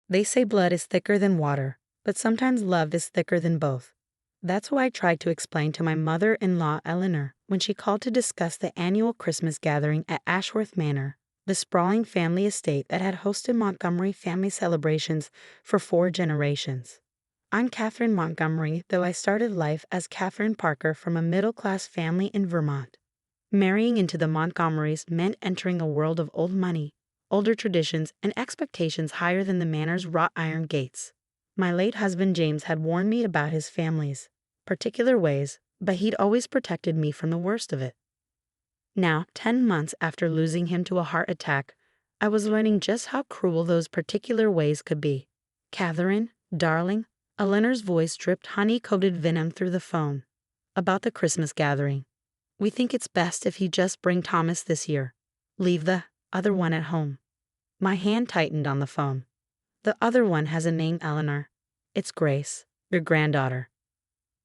They say blood is thicker than water, but sometimes love is thicker than both. That's what I tried to explain to my mother-in-law Eleanor when she called to discuss the annual Christmas gathering at Ashworth Manor, the sprawling family estate that had hosted Montgomery family celebrations for 4 generations. I'm Catherine Montgomery, though I started life as Catherine Parker from a middle-class family in Vermont. Marrying into the Montgomerys meant entering a world of old money, older traditions, and expectations higher than the manor's wrought iron gates. My late husband James had warned me about his family's particular ways, but he'd always protected me from the worst of it. Now, 10 months after losing him to a heart attack, I was learning just how cruel those particular ways could be. "Catherine, darling," Eleanor's voice dripped honey-coated venom through the phone. "About the Christmas gathering. We think it's best if you just bring Thomas this year. Leave the other one at home." My hand tightened on the phone. "The other one has a name, Eleanor. It's Grace, your granddaughter."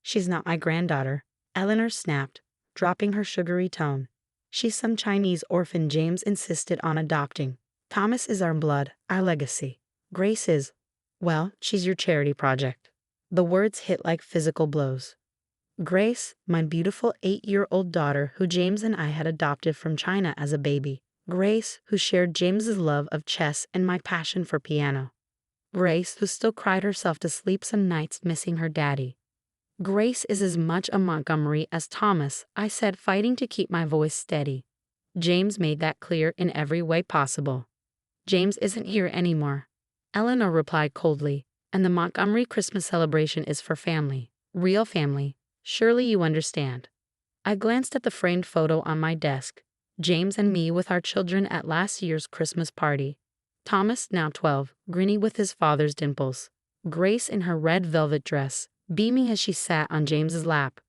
"She's not my granddaughter," Eleanor snapped, dropping her sugary tone. "She's some Chinese orphan James insisted on adopting. Thomas is our blood, our legacy. Grace is, well, she's your charity project." The words hit like physical blows. Grace, my beautiful 8-year-old daughter who James and I had adopted from China as a baby. Grace, who shared James's love of chess and my passion for piano. Grace, who still cried herself to sleep some nights missing her daddy. "Grace is as much a Montgomery as Thomas," I said, fighting to keep my voice steady. James made that clear in every way possible. "James isn't here anymore," Eleanor replied coldly, "and the Montgomery Christmas celebration is for family, real family. Surely you understand." I glanced at the framed photo on my desk. James and me with our children at last year's Christmas party. Thomas, now 12, grinning with his father's dimples. Grace in her red velvet dress, beaming as she sat on James's lap.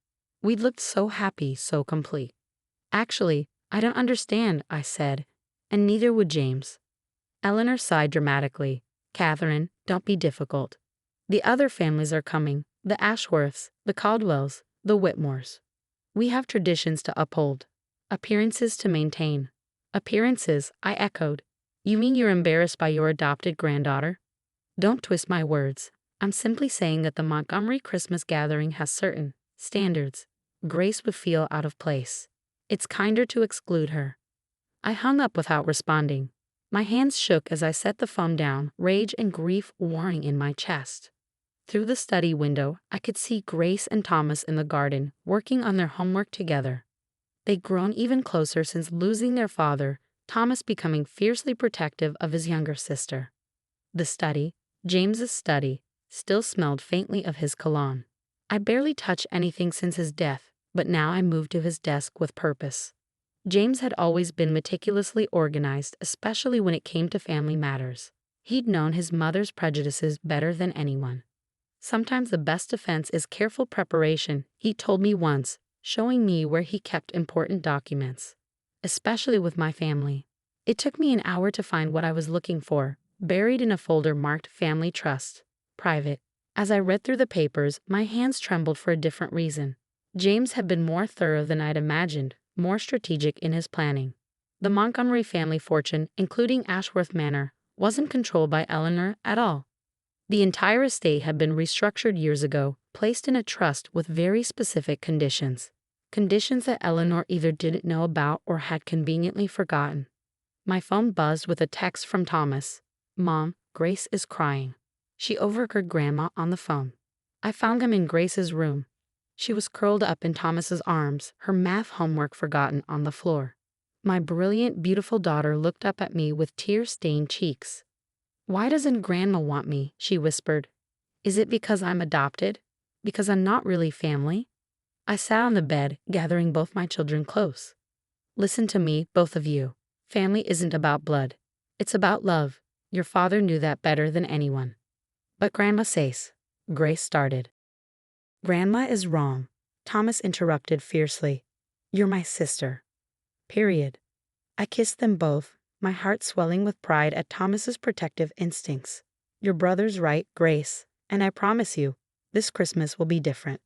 We'd looked so happy, so complete. "Actually, I don't understand," I said, "and neither would James." Eleanor sighed dramatically. "Catherine, don't be difficult. The other families are coming, the Ashworths, the Caldwells, the Whitmores. We have traditions to uphold, appearances to maintain." "Appearances," I echoed. "You mean you're embarrassed by your adopted granddaughter?" "Don't twist my words. I'm simply saying that the Montgomery Christmas gathering has certain standards Grace would feel out of place. It's kinder to exclude her." I hung up without responding. My hands shook as I set the phone down, rage and grief warring in my chest. Through the study window, I could see Grace and Thomas in the garden, working on their homework together. They'd grown even closer since losing their father, Thomas becoming fiercely protective of his younger sister. The study, James's study, still smelled faintly of his cologne. I barely touched anything since his death, but now I moved to his desk with purpose. James had always been meticulously organized, especially when it came to family matters. He'd known his mother's prejudices better than anyone. "Sometimes the best defense is careful preparation," he told me once, showing me where he kept important documents. Especially with my family. It took me an hour to find what I was looking for, buried in a folder marked Family Trust, Private. As I read through the papers, my hands trembled for a different reason. James had been more thorough than I'd imagined, more strategic in his planning. The Montgomery family fortune, including Ashworth Manor, wasn't controlled by Eleanor at all. The entire estate had been restructured years ago, placed in a trust with very specific conditions. Conditions that Eleanor either didn't know about or had conveniently forgotten. My phone buzzed with a text from Thomas. "Mom, Grace is crying." She overheard Grandma on the phone. I found him in Grace's room. She was curled up in Thomas's arms, her math homework forgotten on the floor. My brilliant, beautiful daughter looked up at me with tear-stained cheeks. "Why doesn't Grandma want me?" she whispered. "Is it because I'm adopted? Because I'm not really family?" I sat on the bed, gathering both my children close. "Listen to me, both of you. Family isn't about blood. It's about love. Your father knew that better than anyone." "But Grandma says," Grace started. "Grandma is wrong," Thomas interrupted fiercely. "You're my sister. Period." I kissed them both, my heart swelling with pride at Thomas's protective instincts. "Your brother's right, Grace, and I promise you, this Christmas will be different."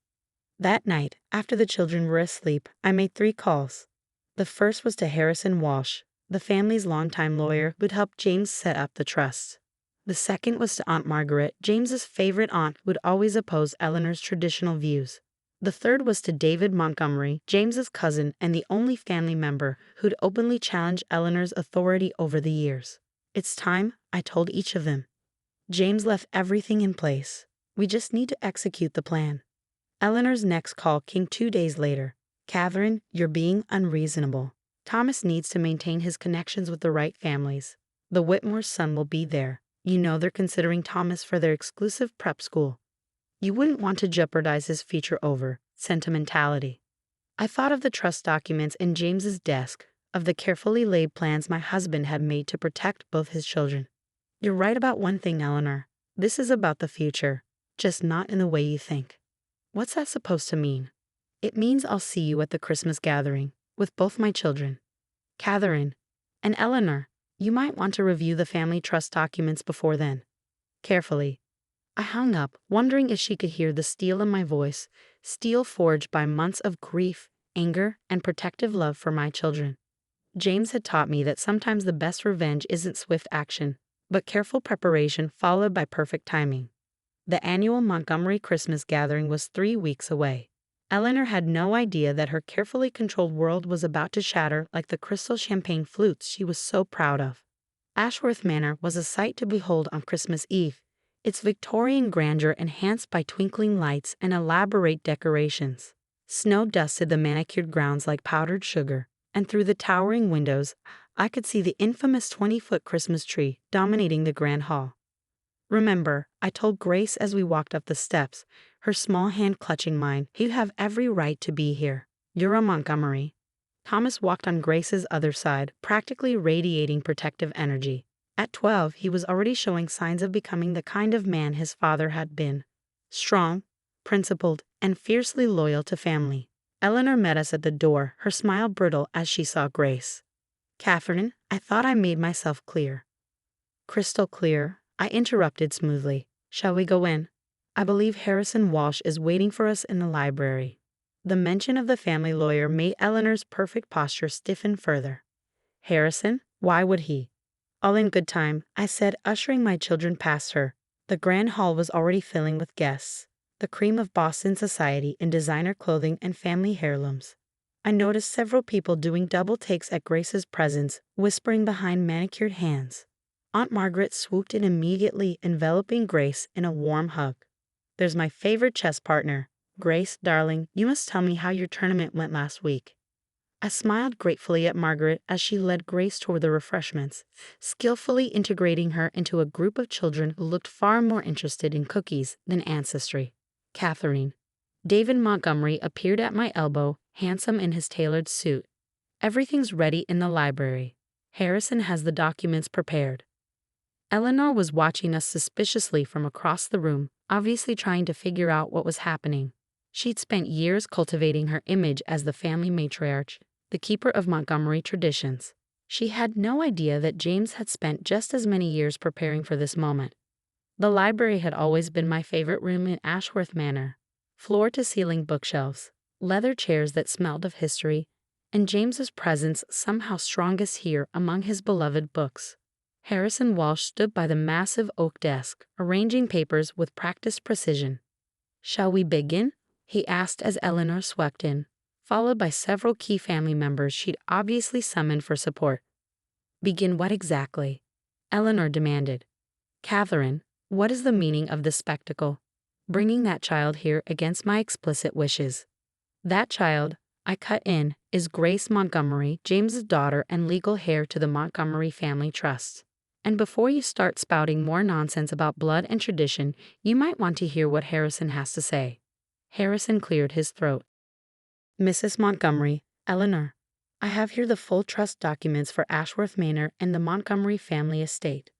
That night, after the children were asleep, I made 3 calls. The first was to Harrison Walsh, the family's longtime lawyer who'd helped James set up the trust. The second was to Aunt Margaret, James's favorite aunt who would always oppose Eleanor's traditional views. The third was to David Montgomery, James's cousin and the only family member who'd openly challenged Eleanor's authority over the years. "It's time," I told each of them. "James left everything in place. We just need to execute the plan." Eleanor's next call came 2 days later. "Catherine, you're being unreasonable. Thomas needs to maintain his connections with the right families. The Whitmore's son will be there. You know they're considering Thomas for their exclusive prep school. You wouldn't want to jeopardize his future over sentimentality." I thought of the trust documents in James's desk, of the carefully laid plans my husband had made to protect both his children. "You're right about one thing, Eleanor. This is about the future, just not in the way you think." "What's that supposed to mean?" "It means I'll see you at the Christmas gathering, with both my children. Catherine and Eleanor, you might want to review the family trust documents before then. Carefully." I hung up, wondering if she could hear the steel in my voice, steel forged by months of grief, anger, and protective love for my children. James had taught me that sometimes the best revenge isn't swift action, but careful preparation followed by perfect timing. The annual Montgomery Christmas gathering was 3 weeks away. Eleanor had no idea that her carefully controlled world was about to shatter like the crystal champagne flutes she was so proud of. Ashworth Manor was a sight to behold on Christmas Eve, its Victorian grandeur enhanced by twinkling lights and elaborate decorations. Snow dusted the manicured grounds like powdered sugar, and through the towering windows, I could see the infamous 20-foot Christmas tree dominating the grand hall. "Remember," I told Grace as we walked up the steps, her small hand clutching mine, "you have every right to be here. You're a Montgomery." Thomas walked on Grace's other side, practically radiating protective energy. At 12, he was already showing signs of becoming the kind of man his father had been. Strong, principled, and fiercely loyal to family. Eleanor met us at the door, her smile brittle as she saw Grace. "Catherine, I thought I made myself clear." "Crystal clear," I interrupted smoothly. "Shall we go in? I believe Harrison Walsh is waiting for us in the library." The mention of the family lawyer made Eleanor's perfect posture stiffen further. "Harrison? Why would he?" "All in good time," I said, ushering my children past her. The grand hall was already filling with guests, the cream of Boston society in designer clothing and family heirlooms. I noticed several people doing double takes at Grace's presence, whispering behind manicured hands. Aunt Margaret swooped in immediately, enveloping Grace in a warm hug. "There's my favorite chess partner. Grace, darling, you must tell me how your tournament went last week." I smiled gratefully at Margaret as she led Grace toward the refreshments, skillfully integrating her into a group of children who looked far more interested in cookies than ancestry. "Catherine." David Montgomery appeared at my elbow, handsome in his tailored suit. "Everything's ready in the library. Harrison has the documents prepared." Eleanor was watching us suspiciously from across the room, obviously trying to figure out what was happening. She'd spent years cultivating her image as the family matriarch, the keeper of Montgomery traditions. She had no idea that James had spent just as many years preparing for this moment. The library had always been my favorite room in Ashworth Manor. Floor-to-ceiling bookshelves, leather chairs that smelled of history, and James's presence somehow strongest here among his beloved books. Harrison Walsh stood by the massive oak desk, arranging papers with practiced precision. "Shall we begin?" he asked as Eleanor swept in, followed by several key family members she'd obviously summoned for support. "Begin what exactly?" Eleanor demanded. "Catherine, what is the meaning of this spectacle? Bringing that child here against my explicit wishes." "That child," I cut in, "is Grace Montgomery, James's daughter and legal heir to the Montgomery family trust. And before you start spouting more nonsense about blood and tradition, you might want to hear what Harrison has to say." Harrison cleared his throat. "Mrs. Montgomery, Eleanor, I have here the full trust documents for Ashworth Manor and the Montgomery family estate.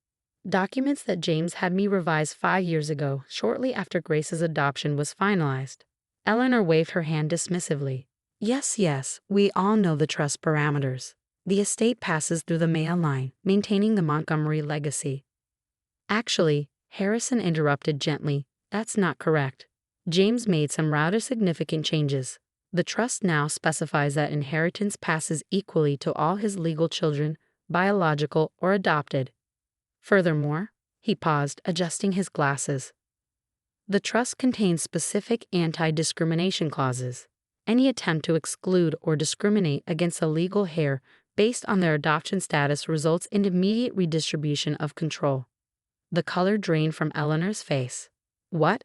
Documents that James had me revise 5 years ago, shortly after Grace's adoption was finalized." Eleanor waved her hand dismissively. Yes, we all know the trust parameters. The estate passes through the male line, maintaining the Montgomery legacy." "Actually," Harrison interrupted gently, "that's not correct. James made some rather significant changes. The trust now specifies that inheritance passes equally to all his legal children, biological or adopted. Furthermore," He paused, adjusting his glasses. The trust contains specific anti-discrimination clauses. Any attempt to exclude or discriminate against a legal heir based on their adoption status results in immediate redistribution of control. The color drained from Eleanor's face. What?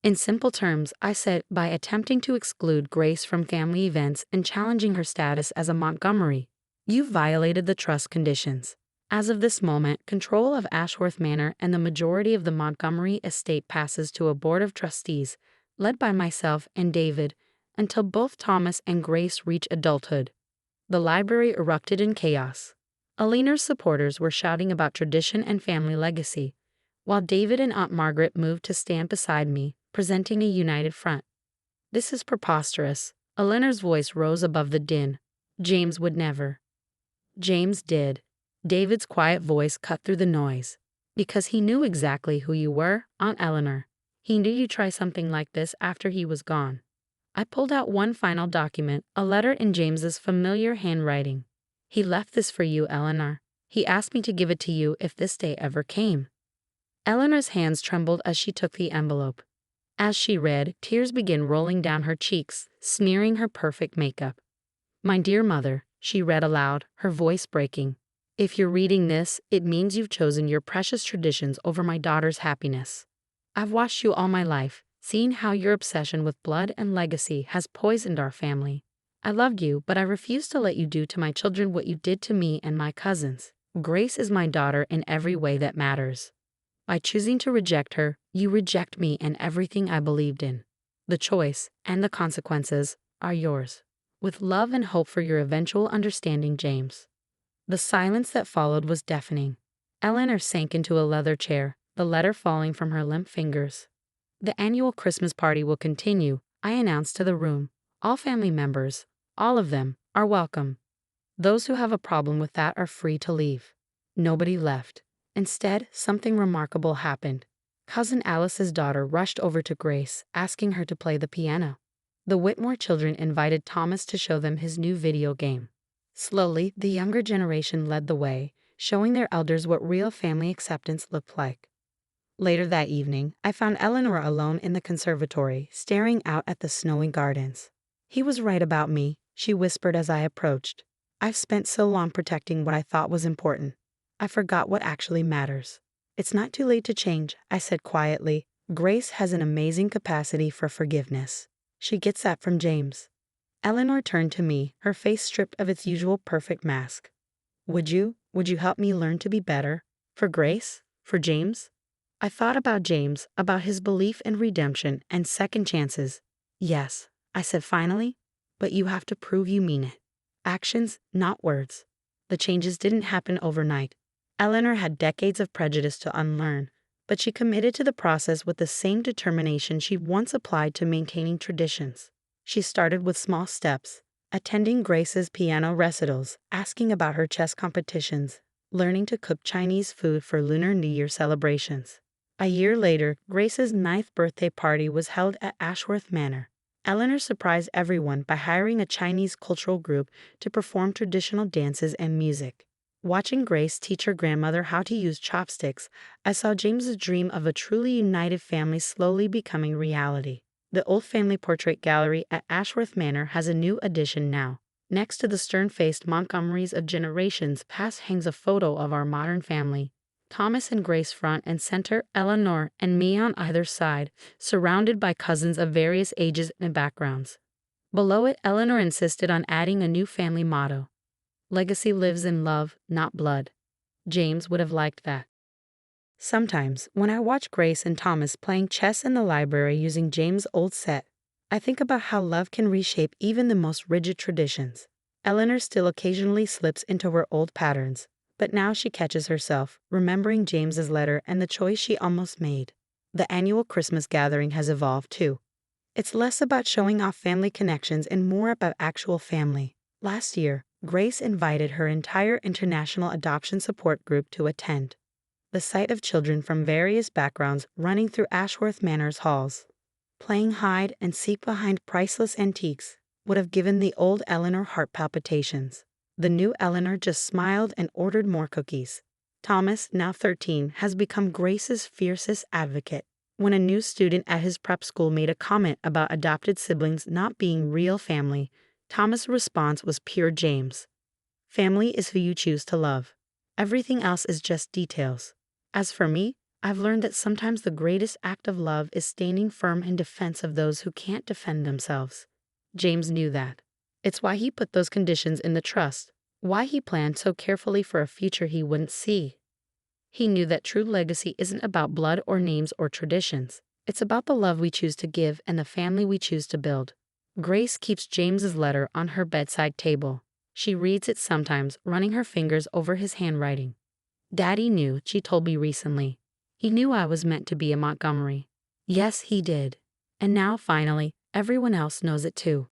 In simple terms, I said, by attempting to exclude Grace from family events and challenging her status as a Montgomery, you've violated the trust conditions. As of this moment, control of Ashworth Manor and the majority of the Montgomery estate passes to a board of trustees, led by myself and David, until both Thomas and Grace reach adulthood. The library erupted in chaos. Eleanor's supporters were shouting about tradition and family legacy, while David and Aunt Margaret moved to stand beside me, presenting a united front. This is preposterous. Eleanor's voice rose above the din. James would never. James did. David's quiet voice cut through the noise. Because he knew exactly who you were, Aunt Eleanor. He knew you'd try something like this after he was gone. I pulled out one final document, a letter in James's familiar handwriting. He left this for you, Eleanor. He asked me to give it to you if this day ever came. Eleanor's hands trembled as she took the envelope. As she read, tears began rolling down her cheeks, smearing her perfect makeup. My dear mother, she read aloud, her voice breaking. If you're reading this, it means you've chosen your precious traditions over my daughter's happiness. I've watched you all my life, seeing how your obsession with blood and legacy has poisoned our family. I loved you, but I refuse to let you do to my children what you did to me and my cousins. Grace is my daughter in every way that matters. By choosing to reject her, you reject me and everything I believed in. The choice, and the consequences, are yours. With love and hope for your eventual understanding, James. The silence that followed was deafening. Eleanor sank into a leather chair, the letter falling from her limp fingers. The annual Christmas party will continue, I announced to the room. All family members, all of them, are welcome. Those who have a problem with that are free to leave. Nobody left. Instead, something remarkable happened. Cousin Alice's daughter rushed over to Grace, asking her to play the piano. The Whitmore children invited Thomas to show them his new video game. Slowly, the younger generation led the way, showing their elders what real family acceptance looked like. Later that evening, I found Eleanor alone in the conservatory, staring out at the snowy gardens. He was right about me, she whispered as I approached. I've spent so long protecting what I thought was important. I forgot what actually matters. It's not too late to change, I said quietly. Grace has an amazing capacity for forgiveness. She gets that from James. Eleanor turned to me, her face stripped of its usual perfect mask. Would you help me learn to be better? For Grace? For James? I thought about James, about his belief in redemption and second chances. Yes, I said finally, but you have to prove you mean it. Actions, not words. The changes didn't happen overnight. Eleanor had decades of prejudice to unlearn, but she committed to the process with the same determination she once applied to maintaining traditions. She started with small steps, attending Grace's piano recitals, asking about her chess competitions, learning to cook Chinese food for Lunar New Year celebrations. A year later, Grace's 9th birthday party was held at Ashworth Manor. Eleanor surprised everyone by hiring a Chinese cultural group to perform traditional dances and music. Watching Grace teach her grandmother how to use chopsticks, I saw James's dream of a truly united family slowly becoming reality. The old family portrait gallery at Ashworth Manor has a new addition now. Next to the stern-faced Montgomerys of generations past hangs a photo of our modern family. Thomas and Grace front and center, Eleanor and me on either side, surrounded by cousins of various ages and backgrounds. Below it, Eleanor insisted on adding a new family motto. Legacy lives in love, not blood. James would have liked that. Sometimes, when I watch Grace and Thomas playing chess in the library using James' old set, I think about how love can reshape even the most rigid traditions. Eleanor still occasionally slips into her old patterns, but now she catches herself, remembering James's letter and the choice she almost made. The annual Christmas gathering has evolved too. It's less about showing off family connections and more about actual family. Last year, Grace invited her entire international adoption support group to attend. The sight of children from various backgrounds running through Ashworth Manor's halls, playing hide and seek behind priceless antiques, would have given the old Eleanor heart palpitations. The new Eleanor just smiled and ordered more cookies. Thomas, now 13, has become Grace's fiercest advocate. When a new student at his prep school made a comment about adopted siblings not being real family, Thomas' response was pure James. Family is who you choose to love. Everything else is just details. As for me, I've learned that sometimes the greatest act of love is standing firm in defense of those who can't defend themselves. James knew that. It's why he put those conditions in the trust, why he planned so carefully for a future he wouldn't see. He knew that true legacy isn't about blood or names or traditions. It's about the love we choose to give and the family we choose to build. Grace keeps James's letter on her bedside table. She reads it sometimes, running her fingers over his handwriting. Daddy knew, she told me recently. He knew I was meant to be a Montgomery. Yes, he did. And now, finally, everyone else knows it too.